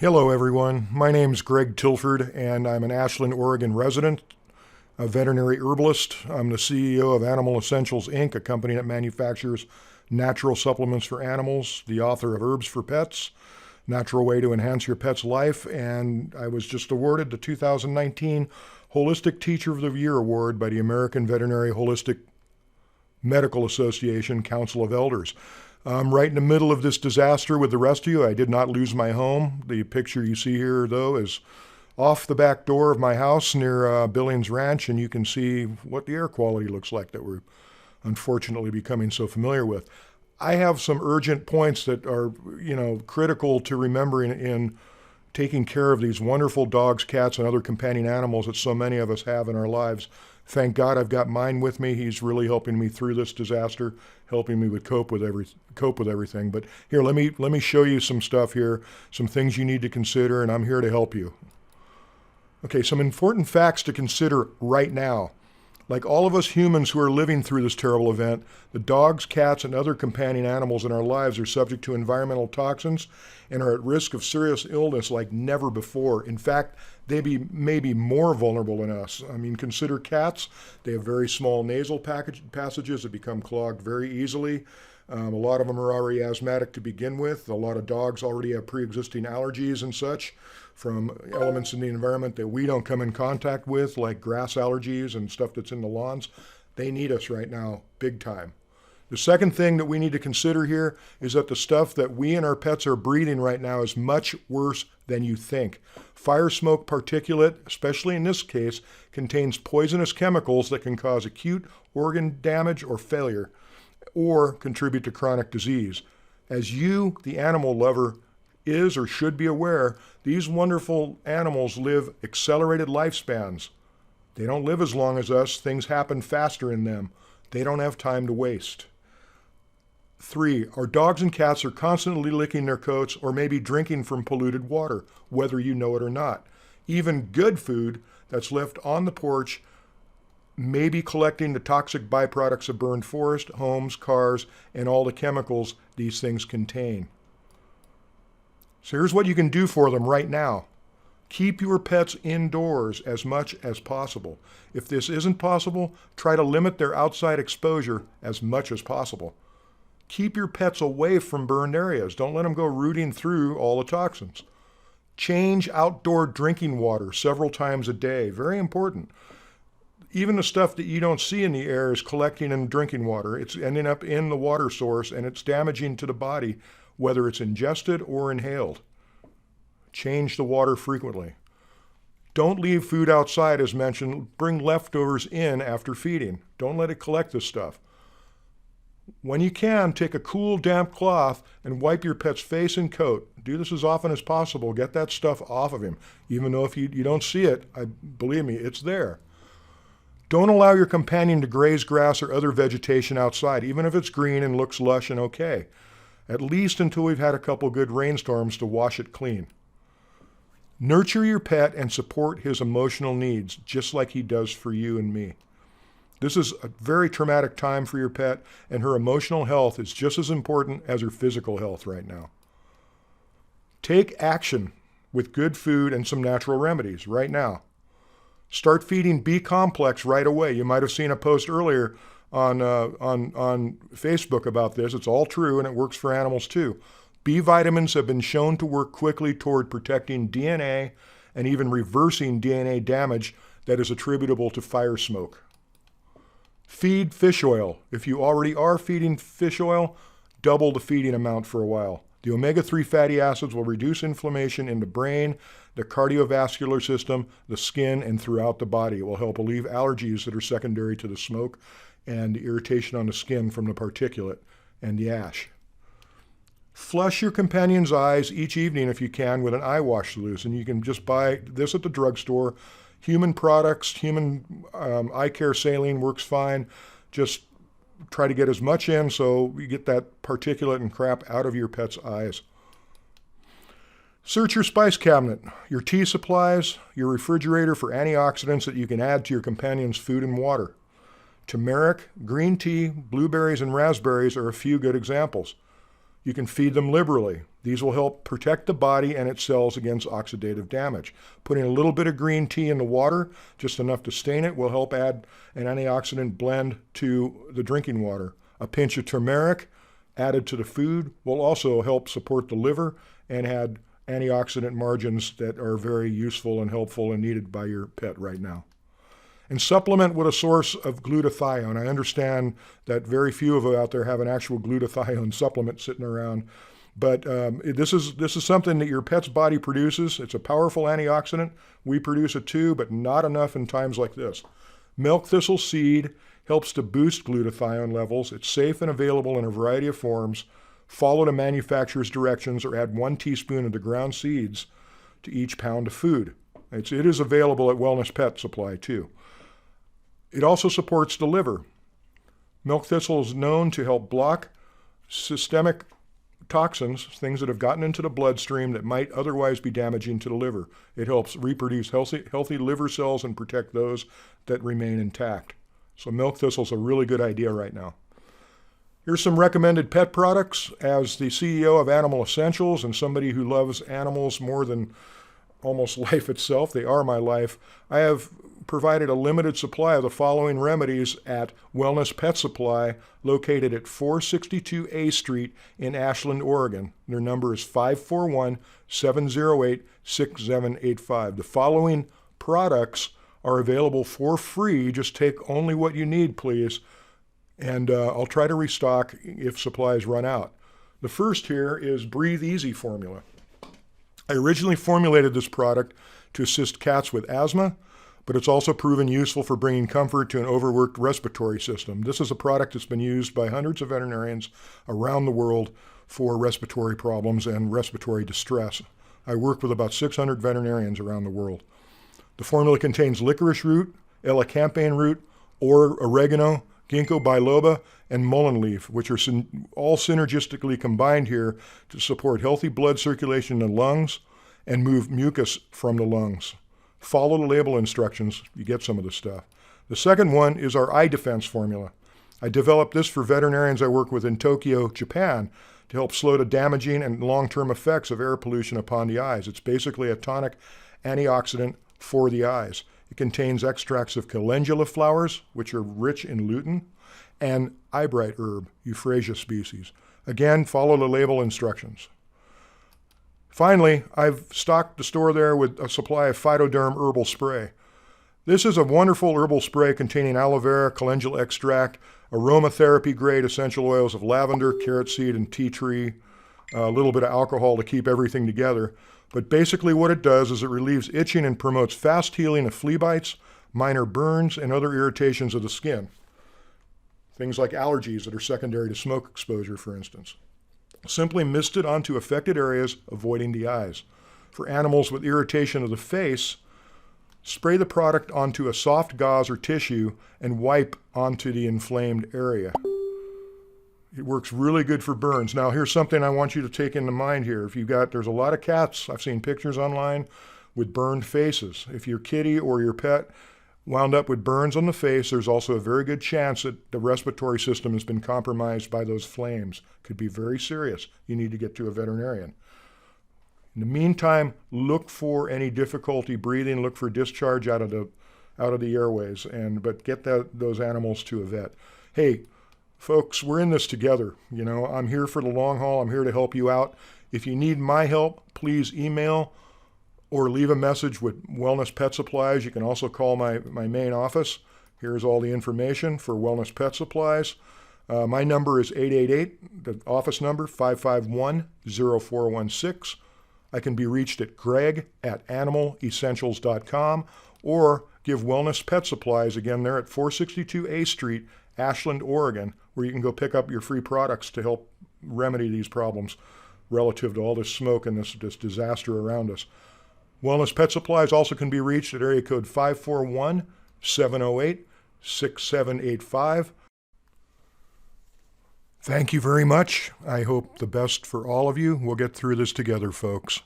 Hello, everyone. My name's Greg Tilford, and I'm an Ashland, Oregon resident, a veterinary herbalist. I'm the CEO of Animal Essentials, Inc., a company that manufactures natural supplements for animals, the author of Herbs for Pets, Natural Way to Enhance Your Pet's Life, and I was just awarded the 2019 Holistic Teacher of the Year Award by the American Veterinary Holistic Medical Association Council of Elders. I'm right in the middle of this disaster with the rest of you. I did not lose my home. The picture you see here, though, is off the back door of my house near Billings Ranch, and you can see what the air quality looks like that we're unfortunately becoming so familiar with. I have some urgent points that are, critical to remembering in taking care of these wonderful dogs, cats, and other companion animals that so many of us have in our lives. Thank God I've got mine with me. He's really helping me through this disaster, helping me with cope with everything. But here, let me show you some stuff here, some things you need to consider, and I'm here to help you. Okay, some important facts to consider right now. Like all of us humans who are living through this terrible event, the dogs, cats, and other companion animals in our lives are subject to environmental toxins and are at risk of serious illness like never before. In fact, they may be more vulnerable than us. I mean, consider cats. They have very small nasal passages that become clogged very easily. A lot of them are already asthmatic to begin with. A lot of dogs already have pre-existing allergies and such from elements in the environment that we don't come in contact with, like grass allergies and stuff that's in the lawns. They need us right now, big time. The second thing that we need to consider here is that the stuff that we and our pets are breathing right now is much worse than you think. Fire smoke particulate, especially in this case, contains poisonous chemicals that can cause acute organ damage or failure, or contribute to chronic disease. As you, the animal lover, is or should be aware, these wonderful animals live accelerated lifespans. They don't live as long as us. Things happen faster in them. They don't have time to waste. 3, our dogs and cats are constantly licking their coats or maybe drinking from polluted water, whether you know it or not. Even good food that's left on the porch may be collecting the toxic byproducts of burned forest, homes, cars, and all the chemicals these things contain. So here's what you can do for them right now. Keep your pets indoors as much as possible. If this isn't possible, try to limit their outside exposure as much as possible. Keep your pets away from burned areas. Don't let them go rooting through all the toxins. Change outdoor drinking water several times a day. Very important. Even the stuff that you don't see in the air is collecting in drinking water. It's ending up in the water source, and it's damaging to the body, whether it's ingested or inhaled. Change the water frequently. Don't leave food outside, as mentioned. Bring leftovers in after feeding. Don't let it collect this stuff. When you can, take a cool, damp cloth and wipe your pet's face and coat. Do this as often as possible. Get that stuff off of him. Even though if you don't see it, believe me, it's there. Don't allow your companion to graze grass or other vegetation outside, even if it's green and looks lush and okay. At least until we've had a couple good rainstorms to wash it clean. Nurture your pet and support his emotional needs, just like he does for you and me. This is a very traumatic time for your pet, and her emotional health is just as important as her physical health right now. Take action with good food and some natural remedies right now. Start feeding B complex right away. You might have seen a post earlier on Facebook about this. It's all true, and it works for animals too. B vitamins have been shown to work quickly toward protecting DNA and even reversing DNA damage that is attributable to fire smoke. Feed fish oil. If you already are feeding fish oil, double the feeding amount for a while. The omega-3 fatty acids will reduce inflammation in the brain, the cardiovascular system, the skin, and throughout the body. It will help alleviate allergies that are secondary to the smoke and the irritation on the skin from the particulate and the ash. Flush your companion's eyes each evening if you can with an eye wash solution. You can just buy this at the drugstore. Human products, human eye care saline works fine. Just try to get as much in so you get that particulate and crap out of your pet's eyes. Search your spice cabinet, your tea supplies, your refrigerator for antioxidants that you can add to your companion's food and water. Turmeric, green tea, blueberries, and raspberries are a few good examples. You can feed them liberally. These will help protect the body and its cells against oxidative damage. Putting a little bit of green tea in the water, just enough to stain it, will help add an antioxidant blend to the drinking water. A pinch of turmeric added to the food will also help support the liver and add antioxidant margins that are very useful and helpful and needed by your pet right now. And supplement with a source of glutathione. I understand that very few of you out there have an actual glutathione supplement sitting around. But this is something that your pet's body produces. It's a powerful antioxidant. We produce it too, but not enough in times like this. Milk thistle seed helps to boost glutathione levels. It's safe and available in a variety of forms. Follow the manufacturer's directions or add 1 teaspoon of the ground seeds to each pound of food. It is available at Wellness Pet Supply too. It also supports the liver. Milk thistle is known to help block systemic toxins, things that have gotten into the bloodstream that might otherwise be damaging to the liver. It helps reproduce healthy liver cells and protect those that remain intact. So milk thistle is a really good idea right now. Here's some recommended pet products. As the CEO of Animal Essentials and somebody who loves animals more than almost life itself, they are my life, I have provided a limited supply of the following remedies at Wellness Pet Supply, located at 462 A Street in Ashland, Oregon. Their number is 541-708-6785. The following products are available for free. Just take only what you need, please, and I'll try to restock if supplies run out. The first here is Breathe Easy formula. I originally formulated this product to assist cats with asthma, but it's also proven useful for bringing comfort to an overworked respiratory system. This is a product that's been used by hundreds of veterinarians around the world for respiratory problems and respiratory distress. I work with about 600 veterinarians around the world. The formula contains licorice root, elecampane root, or oregano, ginkgo biloba, and mullein leaf, which are all synergistically combined here to support healthy blood circulation in the lungs and move mucus from the lungs. Follow the label instructions, you get some of the stuff. The second one is our eye defense formula. I developed this for veterinarians I work with in Tokyo, Japan, to help slow the damaging and long-term effects of air pollution upon the eyes. It's basically a tonic antioxidant for the eyes. It contains extracts of calendula flowers, which are rich in lutein, and eyebright herb, Euphrasia species. Again, follow the label instructions. Finally, I've stocked the store there with a supply of Phytoderm herbal spray. This is a wonderful herbal spray containing aloe vera, calendula extract, aromatherapy grade essential oils of lavender, carrot seed, and tea tree, a little bit of alcohol to keep everything together. But basically what it does is it relieves itching and promotes fast healing of flea bites, minor burns, and other irritations of the skin. Things like allergies that are secondary to smoke exposure, for instance. Simply mist it onto affected areas, avoiding the eyes. For animals with irritation of the face, spray the product onto a soft gauze or tissue and wipe onto the inflamed area. It works really good for burns. Now, here's something I want you to take into mind here. There's a lot of cats, I've seen pictures online, with burned faces. If your kitty or your pet wound up with burns on the face, there's also a very good chance that the respiratory system has been compromised by those flames. Could be very serious. You need to get to a veterinarian. In the meantime, look for any difficulty breathing, look for discharge out of the airways, but get those animals to a vet. Hey, folks, we're in this together. I'm here for the long haul. I'm here to help you out. If you need my help, please email or leave a message with Wellness Pet Supplies. You can also call my main office. Here's all the information for Wellness Pet Supplies. My number is 888, the office number, 551-0416. I can be reached at greg@animalessentials.com or give Wellness Pet Supplies, again, they're at 462 A Street, Ashland, Oregon, where you can go pick up your free products to help remedy these problems relative to all this smoke and this disaster around us. Wellness Pet Supplies also can be reached at area code 541-708-6785. Thank you very much. I hope the best for all of you. We'll get through this together, folks.